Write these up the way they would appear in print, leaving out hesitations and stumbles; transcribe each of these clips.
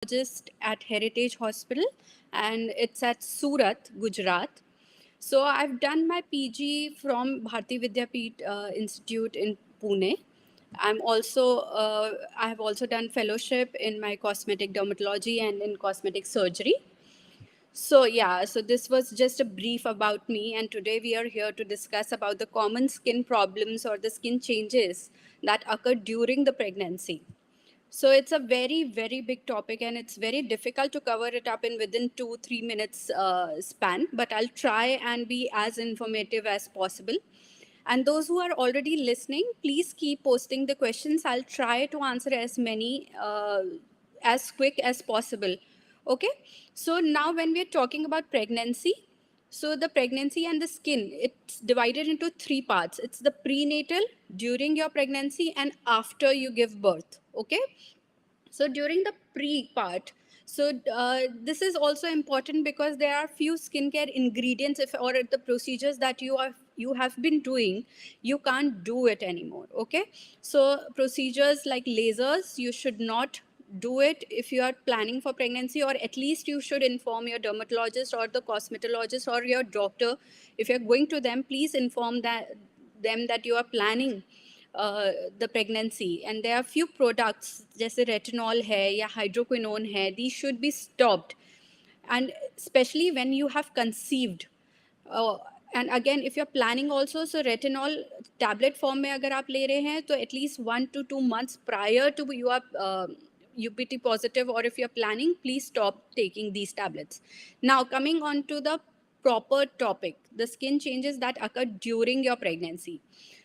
dermatologist at Heritage Hospital, and it's at Surat, Gujarat. So I've done my PG from Bharati Vidyapeeth Institute in Pune. I have also done fellowship in my cosmetic dermatology and in cosmetic surgery. So this was just a brief about me, and today we are here to discuss about the common skin problems or the skin changes that occur during the pregnancy. So it's a very, very big topic, and it's very difficult to cover it up in within 2-3 minutes span. But I'll try and be as informative as possible. And those who are already listening, please keep posting the questions. I'll try to answer as many as quick as possible. Okay. So now, when we're talking about pregnancy, so the pregnancy and the skin, it's divided into three parts. It's the prenatal, during your pregnancy, and after you give birth. Okay. So during the pre part, this is also important because there are few skincare ingredients if or the procedures that you have been doing, you can't do it anymore. Okay, so procedures like lasers, you should not do it if you are planning for pregnancy, or at least you should inform your dermatologist or the cosmetologist or your doctor. If you're going to them, please inform them that you are planning the pregnancy, and there are few products जैसे retinol है या hydroquinone है, these should be stopped, and especially when you have conceived. uh, and again, if you're planning also, so retinol tablet form में अगर आप ले रहे हैं तो at least 1 to 2 months prior to you are UPT positive, or if you're planning, please stop taking these tablets. Now coming on to the proper topic, the skin changes that occur during your pregnancy.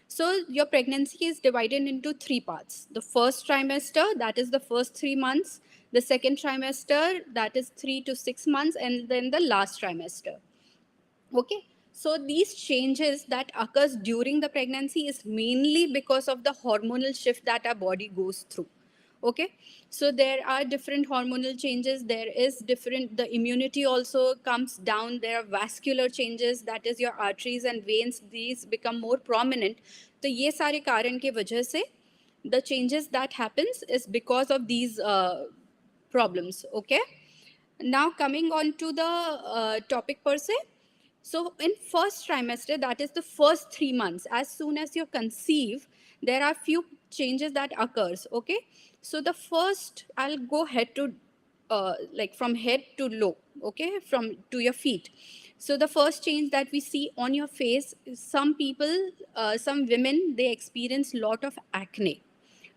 So your pregnancy is divided into three parts. The first trimester, that is the first 3 months. The second trimester, that is 3 to 6 months, and then the last trimester. Okay. So these changes that occurs during the pregnancy is mainly because of the hormonal shift that our body goes through. Okay, so there are different hormonal changes, there is different, the immunity also comes down, there are vascular changes, that is your arteries and veins, these become more prominent. तो ये सारे कारण के वजह से the changes that happens is because of these problems. Okay, now coming on to the topic per se. So in first trimester, that is the first 3 months, as soon as you conceive, there are few changes that occurs. Okay, so the first, I'll go head to like from head to low. Okay, from to your feet. So the first change that we see on your face, some people, some women, they experience lot of acne.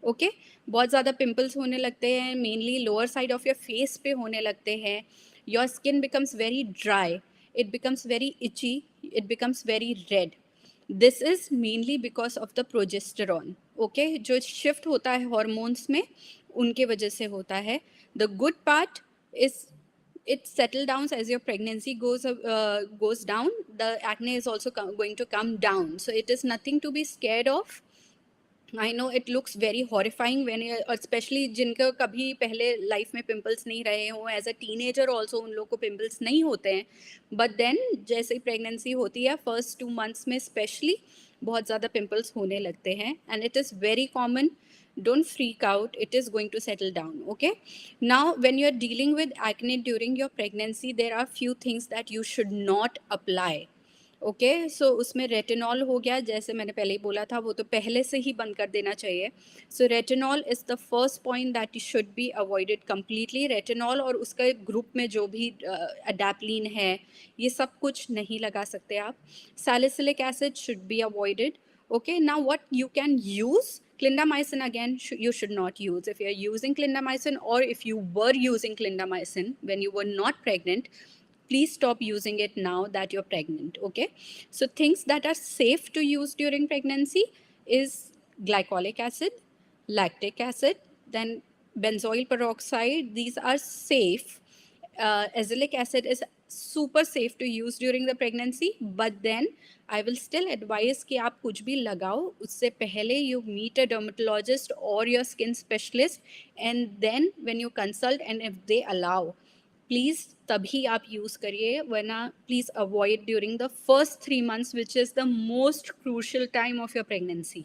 Okay बहुत ज़्यादा pimples होने लगते हैं, mainly lower side of your face पे होने लगते हैं. Your skin becomes very dry, it becomes very itchy, it becomes very red. This is mainly because of the progesterone. Okay, जो shift होता है hormones में, उनके वजह से होता है. The good part is it settle down as your pregnancy goes down. The acne is also going to come down, so it is nothing to be scared of. I know it looks very horrifying when especially जिनका कभी पहले life में pimples नहीं रहे हों, as a teenager also उन लोग को पिंपल्स नहीं होते हैं. बट देन जैसे ही प्रेगनेंसी होती है, फर्स्ट 2 months में स्पेशली बहुत ज़्यादा पिंपल्स होने लगते हैं, and it is very common. Don't freak out, it is going to settle down. Okay, now when you're dealing with acne during your pregnancy, there are few things that you should not apply. Okay, so उसमें retinol हो गया, जैसे मैंने पहले ही बोला था, वो तो पहले से ही बंद कर देना चाहिए. So retinol is the first point that should be avoided completely. Retinol और उसका ग्रुप में जो भी अडैप्लिन है, ये सब कुछ नहीं लगा सकते आप. Salicylic acid should be avoided. Okay, now what you can use, clindamycin again you should not use. If you are using clindamycin, or if you were using clindamycin when you were not pregnant, please stop using it now that you're pregnant. Okay, so things that are safe to use during pregnancy is glycolic acid, lactic acid, then benzoyl peroxide. These are safe. Azelaic acid is super safe to use during the pregnancy, but then I will still advise कि आप कुछ भी लगाओ उससे पहले you meet a dermatologist or your skin specialist, and then when you consult and if they allow, please तभी आप use करिए, वरना please avoid during the first 3 months, which is the most crucial time of your pregnancy.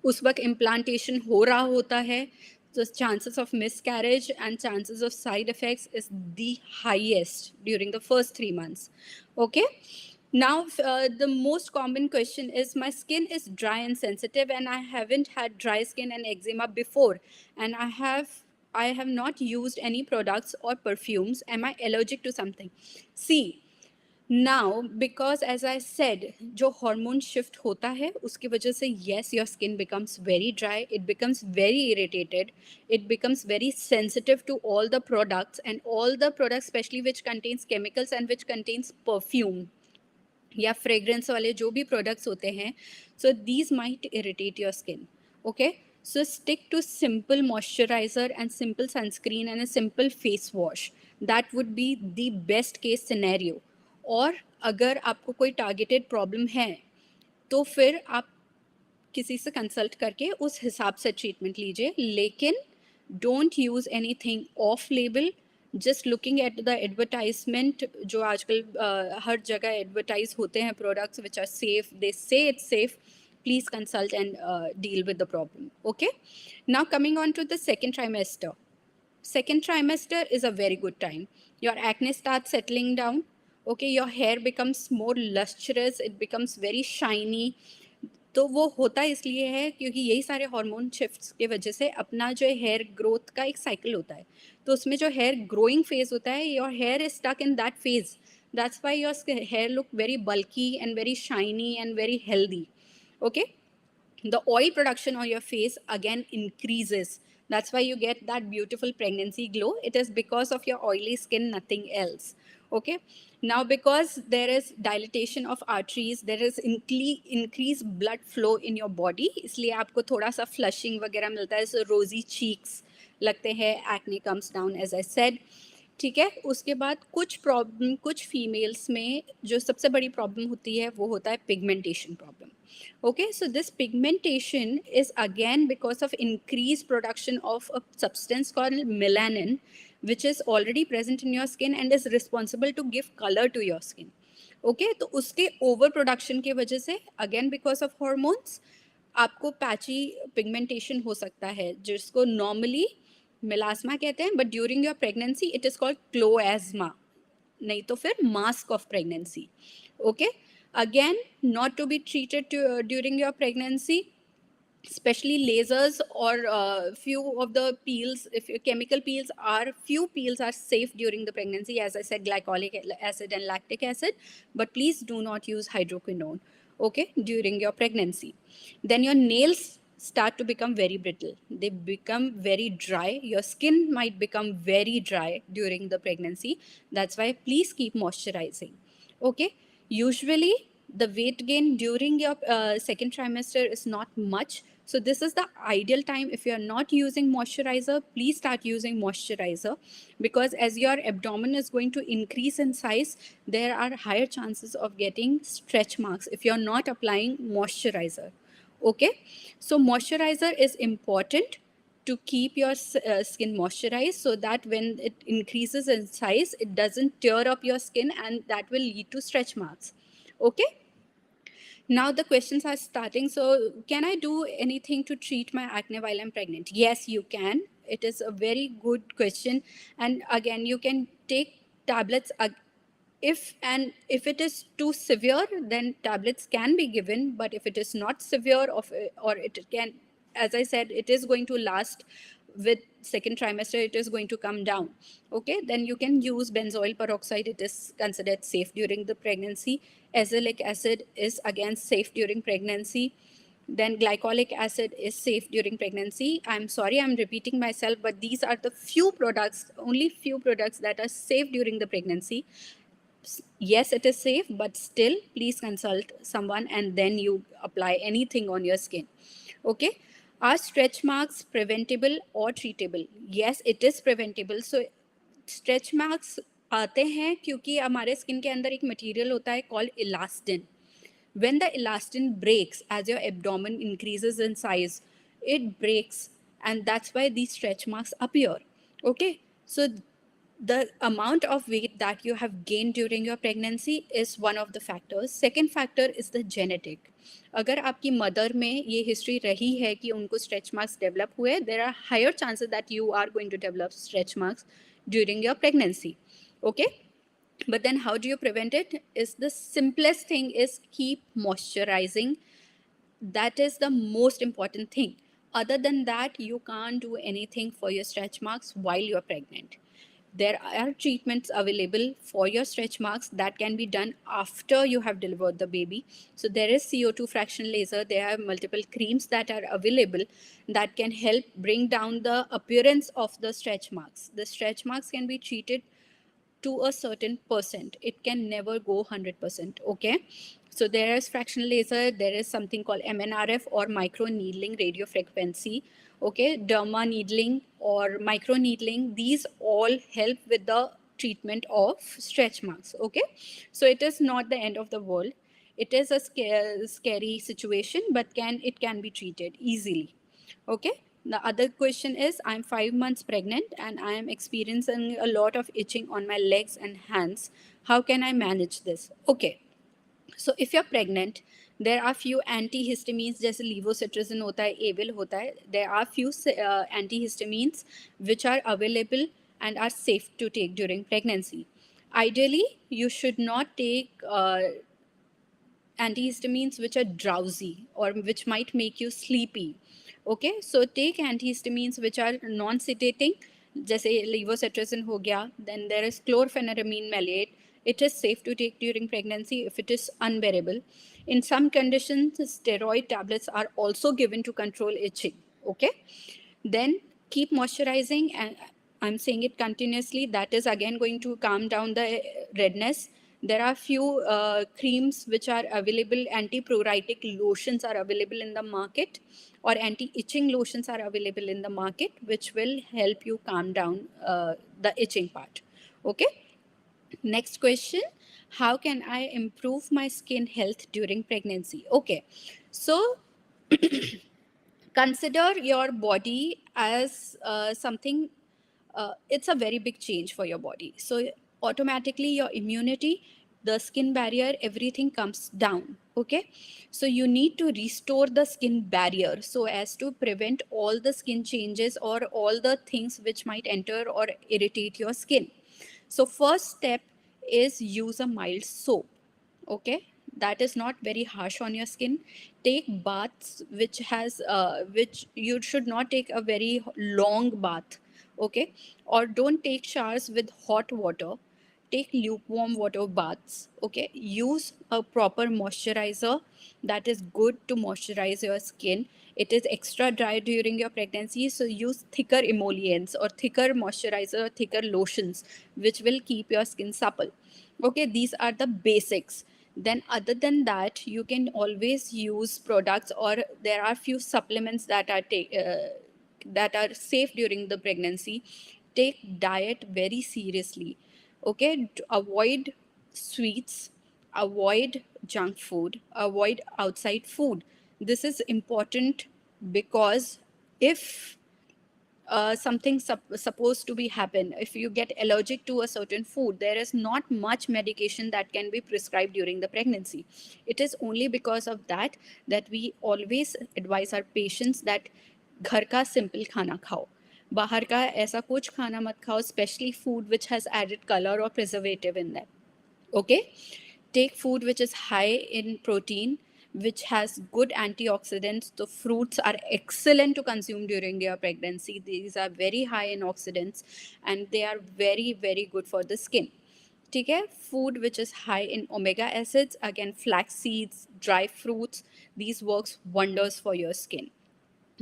उस वक्त implantation हो रहा होता है, the chances of miscarriage and chances of side effects is the highest during the first 3 months. Okay. Now, the most common question is, my skin is dry and sensitive, and I haven't had dry skin and eczema before, and I have not used any products or perfumes. Am I allergic to something? See, now, because as I said, जो hormone shift होता है उसकी वजह से, yes, your skin becomes very dry, it becomes very irritated, it becomes very sensitive to all the products, and all the products especially which contains chemicals and which contains perfume या fragrance वाले जो भी products होते हैं, so these might irritate your skin. Okay, so stick to simple moisturiser and simple sunscreen and a simple face wash. That would be the best case scenario. और अगर आपको कोई टारगेटेड प्रॉब्लम है तो फिर आप किसी से कंसल्ट करके उस हिसाब से ट्रीटमेंट लीजिए, लेकिन don't use anything of label. Just looking at the advertisement, जो आजकल हर जगह एडवर्टाइज होते हैं प्रोडक्ट्स विच आर सेफ, दे से it's safe. Please consult and deal with the problem. Okay. Now coming on to the second trimester. Second trimester is a very good time. Your acne starts settling down. Okay, your hair becomes more lustrous, it becomes very shiny. तो वो होता इसलिए है क्योंकि यही सारे hormone shifts की वजह से अपना जो हेयर ग्रोथ का एक साइकिल होता है, तो उसमें जो हेयर ग्रोइंग फेज होता है, your hair is stuck in that phase. That's why your hair look very bulky and very shiny and very healthy. Okay, the oil production on your face again increases. That's why you get that beautiful pregnancy glow. It is because of your oily skin, nothing else. Okay, now because there is dilatation of arteries, there is increased blood flow in your body, इसलिए आपको थोड़ा सा flushing वगैरह मिलता है, so rosy cheeks लगते हैं, acne comes down as I said. ठीक है, उसके बाद कुछ फीमेल्स में जो सबसे बड़ी प्रॉब्लम होती है वो होता है pigmentation problem. Okay, so this pigmentation is again because of increased production of a substance called melanin, which is already present in your skin and is responsible to give color to your skin. Okay, तो उसके over production की वजह से again because of hormones आपको patchy pigmentation हो सकता है, जिसको नॉर्मली मेलास्मा कहते हैं, but during your pregnancy it is called chloasma, नहीं तो फिर mask of pregnancy. Okay, again not to be treated during your pregnancy, especially lasers or few of the peels. If your chemical peels are, few peels are safe during the pregnancy, as I said, glycolic acid and lactic acid, but please do not use hydroquinone, okay, during your pregnancy. Then your nails start to become very brittle, they become very dry, your skin might become very dry during the pregnancy. That's why please keep moisturizing. Okay, usually the weight gain during your second trimester is not much, so this is the ideal time. If you are not using moisturizer, please start using moisturizer, because as your abdomen is going to increase in size, there are higher chances of getting stretch marks if you are not applying moisturizer. Okay, so moisturizer is important to keep your skin moisturized, so that when it increases in size, it doesn't tear up your skin, and that will lead to stretch marks. Okay, now the questions are starting. So can I do anything to treat my acne while I'm pregnant? Yes, you can. It is a very good question. And again, you can take tablets. If it is too severe, then tablets can be given. But if it is not severe, or it can, as I said, it is going to last with second trimester, it is going to come down. Okay, then you can use benzoyl peroxide. It is considered safe during the pregnancy. Azelaic acid is again safe during pregnancy. Then glycolic acid is safe during pregnancy. I'm sorry, I'm repeating myself, but these are the few products, only few products that are safe during the pregnancy. Yes, it is safe, but still please consult someone and then you apply anything on your skin. Okay, are stretch marks preventable or treatable? Yes, it is preventable. So stretch marks आते हैं क्योंकि हमारे skin के अंदर एक material होता है called elastin. When the elastin breaks as your abdomen increases in size, it breaks, and that's why these stretch marks appear. Okay, so the amount of weight that you have gained during your pregnancy is one of the factors. Second factor is the genetic. अगर आपकी mother में ये history रही है कि उनको stretch marks develop हुए, there are higher chances that you are going to develop stretch marks during your pregnancy. Okay? But then how do you prevent it? Is the simplest thing is keep moisturizing. That is the most important thing. Other than that, you can't do anything for your stretch marks while you're pregnant. There are treatments available for your stretch marks that can be done after you have delivered the baby. So there is CO2 fraction laser. There are multiple creams that are available that can help bring down the appearance of the stretch marks. The stretch marks can be treated to a certain percent. It can never go 100%. Okay. So there is fractional laser. There is something called MNRF or micro needling radio frequency. Okay. Derma needling or micro needling. These all help with the treatment of stretch marks. Okay. So it is not the end of the world. It is a scary situation, but it can be treated easily. Okay. The other question is, I'm 5 months pregnant and I am experiencing a lot of itching on my legs and hands. How can I manage this? Okay. So if you're pregnant, there are few antihistamines जैसे levocetirizine होता है, Avil होता है. There are few antihistamines which are available and are safe to take during pregnancy. Ideally, you should not take antihistamines which are drowsy or which might make you sleepy. Okay, so take antihistamines which are non-sedating, जैसे levocetirizine हो गया. Then there is chlorpheniramine maleate. It is safe to take during pregnancy if it is unbearable. In some conditions, steroid tablets are also given to control itching. Okay, then keep moisturizing, and I'm saying it continuously. That is again going to calm down the redness. There are few creams which are available, anti-pruritic lotions are available in the market, or anti-itching lotions are available in the market, which will help you calm down the itching part. Okay. Next question, how can I improve my skin health during pregnancy? Okay, so consider your body as something, it's a very big change for your body. So automatically your immunity, the skin barrier, everything comes down. Okay, so you need to restore the skin barrier so as to prevent all the skin changes or all the things which might enter or irritate your skin. So first step is use a mild soap. Okay, that is not very harsh on your skin. Take baths which you should not take a very long bath. Okay, or don't take showers with hot water. Take lukewarm water baths. Okay, use a proper moisturizer that is good to moisturize your skin. It is extra dry during your pregnancy, so use thicker emollients or thicker moisturizer, thicker lotions, which will keep your skin supple. Okay, these are the basics. Then other than that, you can always use products, or there are few supplements that are that are safe during the pregnancy. Take diet very seriously. Okay, avoid sweets, avoid junk food, avoid outside food. This is important because if something supposed to be happen, if you get allergic to a certain food, there is not much medication that can be prescribed during the pregnancy. It is only because of that that we always advise our patients that घर का simple खाना खाओ, बाहर का ऐसा कुछ खाना मत खाओ, specially food which has added colour और preservative in that. Okay, take food which is high in protein, which has good antioxidants. The fruits are excellent to consume during your pregnancy. These are very high in oxidants and they are very, very good for the skin. ठीक है, food which is high in omega acids, again flax seeds, dry fruits, these works wonders for your skin.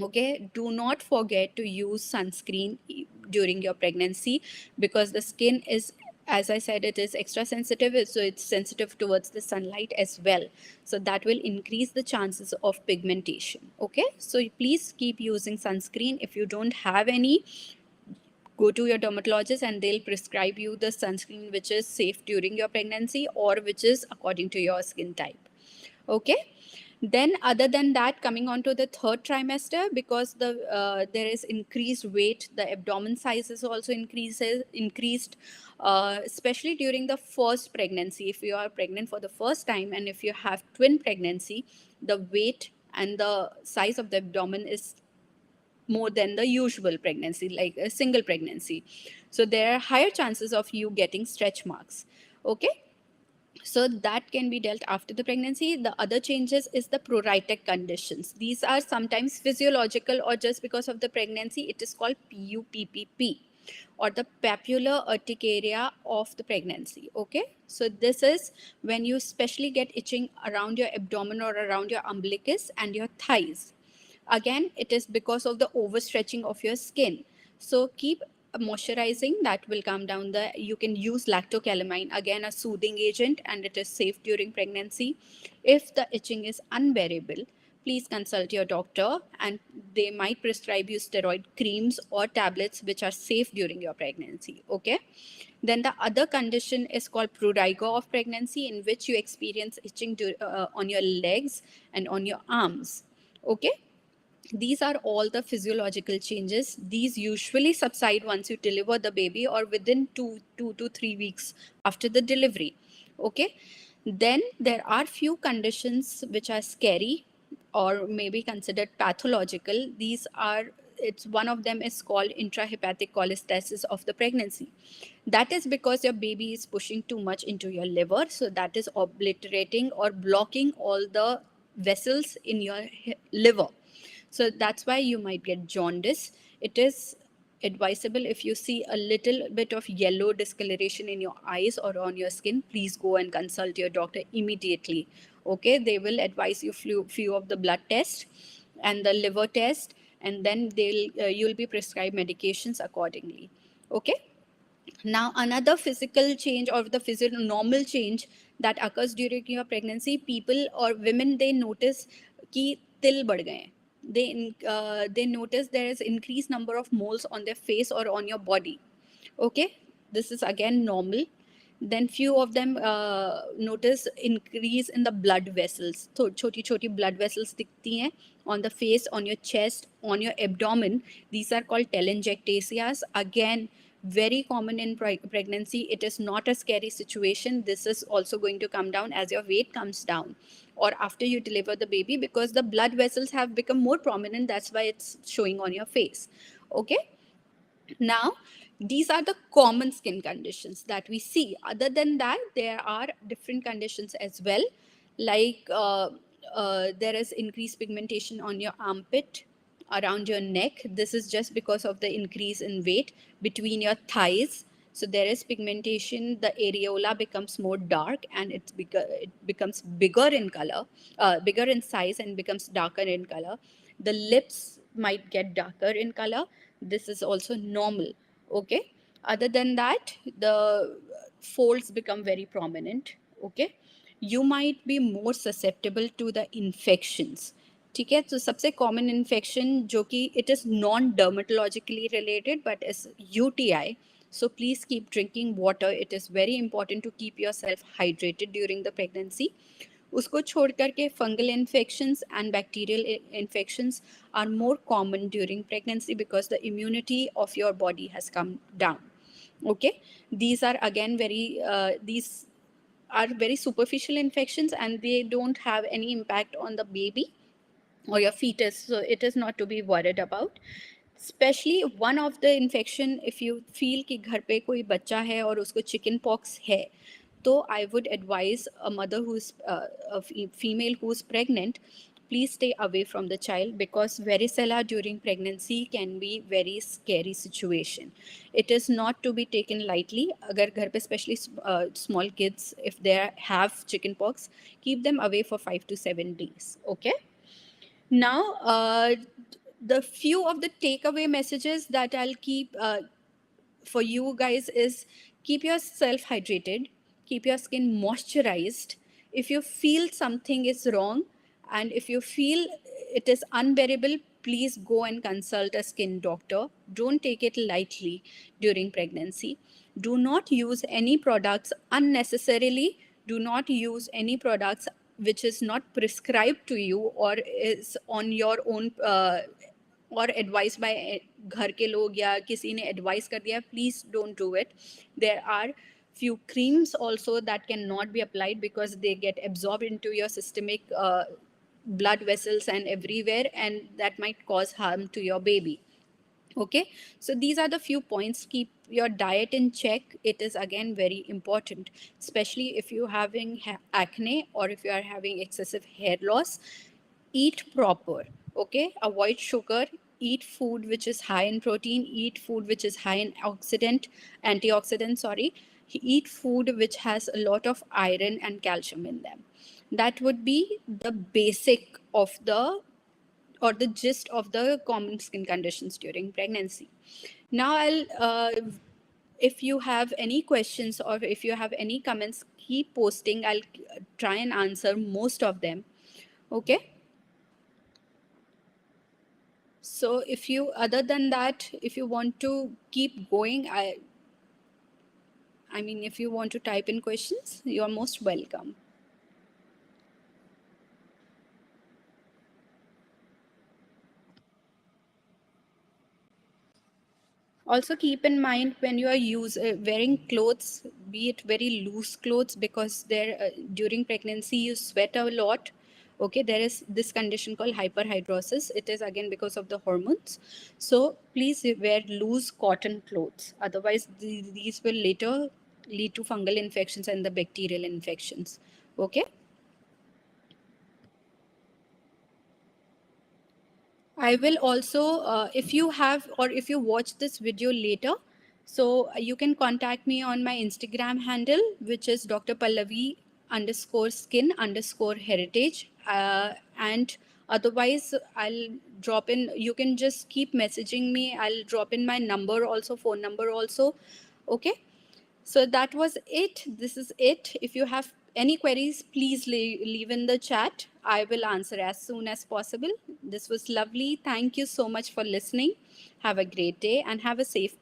Okay, do not forget to use sunscreen during your pregnancy, because the skin is, as I said, it is extra sensitive, so it's sensitive towards the sunlight as well, so that will increase the chances of pigmentation. Okay, so please keep using sunscreen. If you don't have any, go to your dermatologist and they'll prescribe you the sunscreen which is safe during your pregnancy or which is according to your skin type. Okay, Then other than that, coming on to the third trimester, because there is increased weight, the abdomen size is also increased, especially during the first pregnancy. If you are pregnant for the first time and if you have twin pregnancy, the weight and the size of the abdomen is more than the usual pregnancy, like a single pregnancy. So there are higher chances of you getting stretch marks. Okay, so that can be dealt after the pregnancy. The other changes is the pruritic conditions. These are sometimes physiological or just because of the pregnancy. It is called PUPPP, or the papular urticaria of the pregnancy. Okay, so this is when you especially get itching around your abdomen or around your umbilicus and your thighs. Again, it is because of the overstretching of your skin. So keep moisturizing, that will calm down the. You can use lactocalamine, again a soothing agent, and it is safe during pregnancy. If the itching is unbearable, please consult your doctor, and they might prescribe you steroid creams or tablets which are safe during your pregnancy. Okay, then the other condition is called prurigo of pregnancy, in which you experience itching on your legs and on your arms. Okay, these are all the physiological changes. These usually subside once you deliver the baby or within two to 3 weeks after the delivery. Okay. Then there are few conditions which are scary or maybe considered pathological. These are, it's one of them is called intrahepatic cholestasis of the pregnancy. That is because your baby is pushing too much into your liver. So that is obliterating or blocking all the vessels in your liver. So that's why you might get jaundice. It is advisable, if you see a little bit of yellow discoloration in your eyes or on your skin, please go and consult your doctor immediately. Okay, they will advise you few of the blood tests and the liver test, and then you'll be prescribed medications accordingly. Okay. Now, another physical change or the physical normal change that occurs during your pregnancy, people or women, they notice कि तिल बढ़ गए. They notice there is increased number of moles on their face or on your body. Okay, this is again normal. Then few of them notice increase in the blood vessels. So choti choti blood vessels दिखती हैं on the face, on your chest, on your abdomen. These are called telenjectasias. Again, very common in pregnancy. It is not a scary situation. This is also going to come down as your weight comes down or after you deliver the baby, because the blood vessels have become more prominent. That's why it's showing on your face. Okay. Now, these are the common skin conditions that we see. Other than that, there are different conditions as well, like there is increased pigmentation on your armpit, around your neck. This is just because of the increase in weight, between your thighs. So there is pigmentation. The areola becomes more dark and it becomes bigger in color, bigger in size, and becomes darker in color. The lips might get darker in color. This is also normal. Okay. Other than that, the folds become very prominent. Okay. You might be more susceptible to the infections. ठीक है, तो सबसे common infection जो कि it is non dermatologically related but is UTI. So please keep drinking water. It is very important to keep yourself hydrated during the pregnancy. उसको छोड़ करके fungal infections and bacterial infections are more common during pregnancy because the immunity of your body has come down. Okay, these are again these are very superficial infections and they don't have any impact on the baby or your fetus, so it is not to be worried about. Especially one of the infection, if you feel कि घर पे कोई बच्चा है और उसको chicken pox है, तो I would advise a mother who's a female who's pregnant, please stay away from the child, because varicella during pregnancy can be very scary situation. It is not to be taken lightly. अगर घर पे especially small kids, if they have chicken pox, keep them away for 5 to 7 days. Okay. Now, the few of the takeaway messages that I'll keep for you guys is keep yourself hydrated, keep your skin moisturized. If you feel something is wrong and if you feel it is unbearable, please go and consult a skin doctor. Don't take it lightly during pregnancy. Do not use any products unnecessarily. Do not use any products which is not prescribed to you or is on your own or advised by घर के लोग या किसी ने advice कर दिया, please don't do it. There are few creams also that cannot be applied because they get absorbed into your systemic blood vessels and everywhere, and that might cause harm to your baby. Okay, so these are the few points. Keep your diet in check. It is again very important, especially if you're having acne or if you are having excessive hair loss. Eat proper. Okay, avoid sugar. Eat food which is high in protein. Eat food which is high in antioxidant. Sorry, eat food which has a lot of iron and calcium in them. That would be the basic of the or the gist of the common skin conditions during pregnancy. Now, if you have any questions or if you have any comments, keep posting. I'll try and answer most of them. Okay. So if you, other than that, if you want to keep going, I mean, if you want to type in questions, you're most welcome. Also keep in mind when you are wearing clothes, be it very loose clothes, because there during pregnancy you sweat a lot. Okay, there is this condition called hyperhidrosis. It is again because of the hormones. So please wear loose cotton clothes. Otherwise, these will later lead to fungal infections and the bacterial infections. Okay. I will also, if you have or if you watch this video later, so you can contact me on my Instagram handle, which is Dr. Pallavi _skin _heritage. And otherwise, I'll drop in, you can just keep messaging me. I'll drop in my number also, phone number also. Okay. So that was it. This is it. If you have any queries, please leave in the chat. I will answer as soon as possible. This was lovely. Thank you so much for listening. Have a great day and have a safe